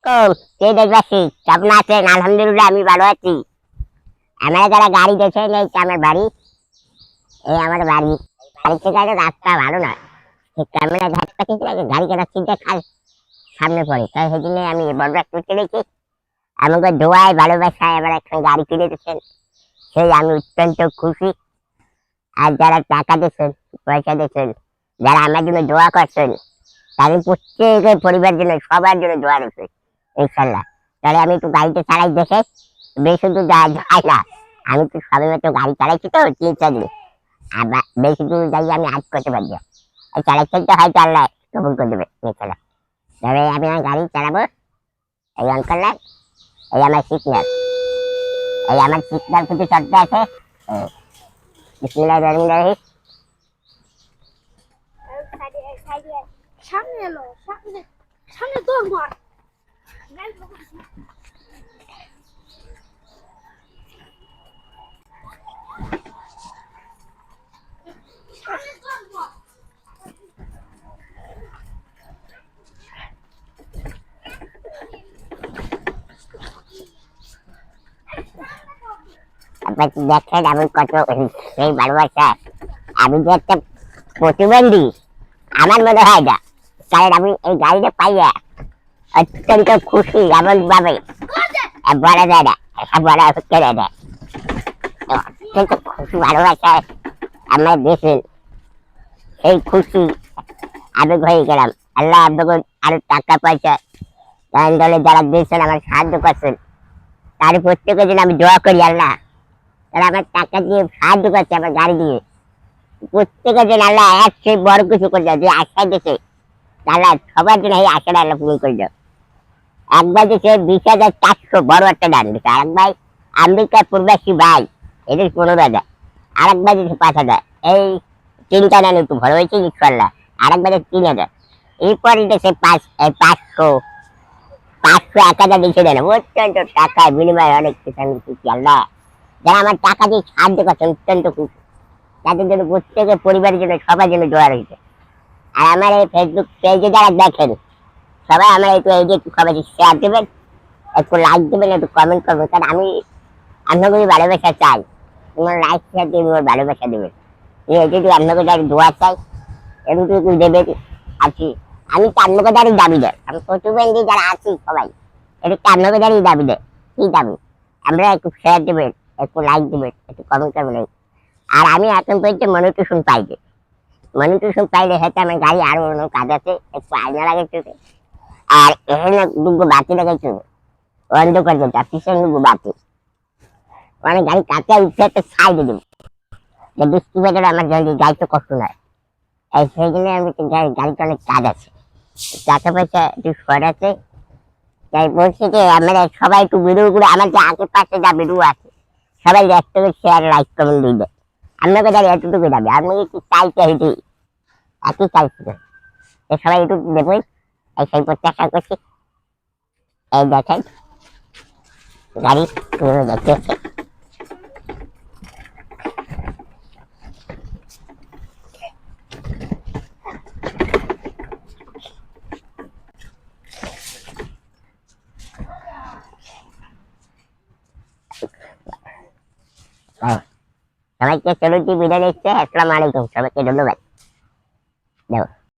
কে দেখবাসী স্বপ্ন আছেন? আলহামদুলিল্লাহ আমি ভালো আছি। আমরা যারা গাড়ি দেখেন এই আমার বাড়ি, এই আমার বাড়ি। বাড়ি থেকে রাস্তা ভালো না, ক্যামেরা ঘাটটা কিন্তু গাড়ি কাটা চিন্তা খাল সামনে পড়ে, তাই সেদিনে আমি বড় একটু চলেছি। আমাকে দোয়ায় ভালোবাসায় আবার একটা গাড়ি কিনে দিচ্ছেন, সেই আমি অত্যন্ত খুশি। আর যারা টাকা দিচ্ছেন, পয়সা দিচ্ছেন, যারা আমার জন্য দোয়া করছেন, তাদের প্রত্যেকের পরিবার জন্য সবার জন্য দোয়া রয়েছে ইনশাল্লাহ। তাহলে আমি একটু গাড়িতে চালাই দেখে, বেশি দূর যাই না। আমি তো সবে মাত্র গাড়ি চালাইছি তো 3-4 দিন, আর বেশি দূর যাই আমি আজ করতে পারছি না। চালাচ্ছেন তো হয়তো আল্লাহ কবুল করে দেবে ইনশাল্লাহ। তবে আমি আমার গাড়ি চালাবো। এই অঙ্কলরা, এই আমার সিগন্যাল, এই আমার সিগন্যাল কিন্তু চলতে আছে। বিসমিল্লাহির রহমানির রহিম। সামনে এলো, সামনে সামনে দৌড় মার। আপনার দেখেন আমি কত সেই ভালোবাসা। আমি যে একটা প্রতিবন্ধী আমার মনে হয় না, কারণ আমি এই গাড়িটা পাইয়া অত্যন্ত খুশি। এমন ভাবে বলা যায় না, বলা হচ্ছে না। অত্যন্ত খুশি ভালোবাসায় আমার দেশে এই খুশি আবেগ হয়ে গেলাম। আল্লাহ আপনাকে আরো টাকা পয়সা দান দলে যারা দিয়েছেন, আমার সাহায্য করছেন, তার প্রত্যেকের জন্য আমি দোয়া করি আল্লাহ। তারা আমার টাকা দিয়ে সাহায্য করছে, আমার গাড়ি দিয়ে। প্রত্যেকের জন্য আল্লাহ এক সেই বড় কিছু করে দাও, যে আশা দিয়েছে আল্লাহ সবার জন্য এই আশাটা আল্লাহ পূরণ করে দাও। একবার দিয়েছে 20,400 বড় একটা দান দিচ্ছে। আর এক ভাই আমেরিকার প্রবাসী ভাই, এদের 15,000। আর একবার দিয়েছে 5,000। এই 3টা দান একটু ভালো হয়েছে ইনশাল্লাহ। আর একবার 3,000। এরপরে দিয়েছে 500, 1,000 দিচ্ছে দেন। অত্যন্ত টাকার বিনিময়ে অনেক কিছু আমি খুশি আল্লাহ। যারা আমার টাকা দিয়ে সাহায্য করছেন অত্যন্ত খুশি, তাদের জন্য প্রত্যেকের পরিবারের জন্য সবার জন্য দোয়া রয়েছে। আর আমার এই ফেসবুক পেজে যারা দেখেন, সবাই আমার একটু এই যে সবাই শেয়ার দেবেন, একটু লাইক দেবেন, একটু কমেন্ট করবেন। কারণ আমি আপনাকে ভালোবাসা চাই। তোমার লাইক শেয়ার দিয়ে আমার ভালোবাসা দেবেন। এই যদি আপনাকে যারা দোয়া চাই এটুকু দেবেন। আছি আমি তো আপনাকে যারই দাবি দেয়, আমি প্রতিবন্ধী যারা আছি সবাই একটু আপনাকে যারই দাবি দেয়। কি দাবি? আমরা একটু শেয়ার দেবেন, একটু লাইক দেবেন, একটু কমেন্ট করবেন। আর আমি এখন পর্যন্ত মনিটেশন পাইছি। মনিটেশন পাইলে হয়তো আমার গাড়ি আরো অন্য কাজ আছে, একটু আয়না লাগাইতে হবে। আর এখানে দুটো বাতি লাগাইতে হবে, অন্ধকার যেটা পিছনে দুটো বাতি। মানে গাড়ি কাঁচা উঠে একটা সাইডে দেবো, যে বৃষ্টি ভেতরে আমার গাড়িতে কষ্ট নয়। এই সেই জন্য আমি গাড়িতে অনেক কাজ আছে, টাকা পয়সা একটু শর্ট আছে। তাই বলছি যে আমরা সবাই একটু ভিডিও করে, আমার যে আশেপাশে যা ভিডিও আছে সবাই দেখতে হবে, শেয়ার লাইক কমেন্ট দিবে। আপনাকে যারা এতটুকু যাবে, আপনি কি চাইতে হেঁটে একই চাইছি না, সবাই একটু দেখবেন। এই সেই প্রত্যাশা করছি। এই দেখেন গাড়ি দেখতে হচ্ছে। সবাইকে চলুন বিদায় নিচ্ছে। আসসালামু আলাইকুম, সবাইকে ধন্যবাদ। দেখো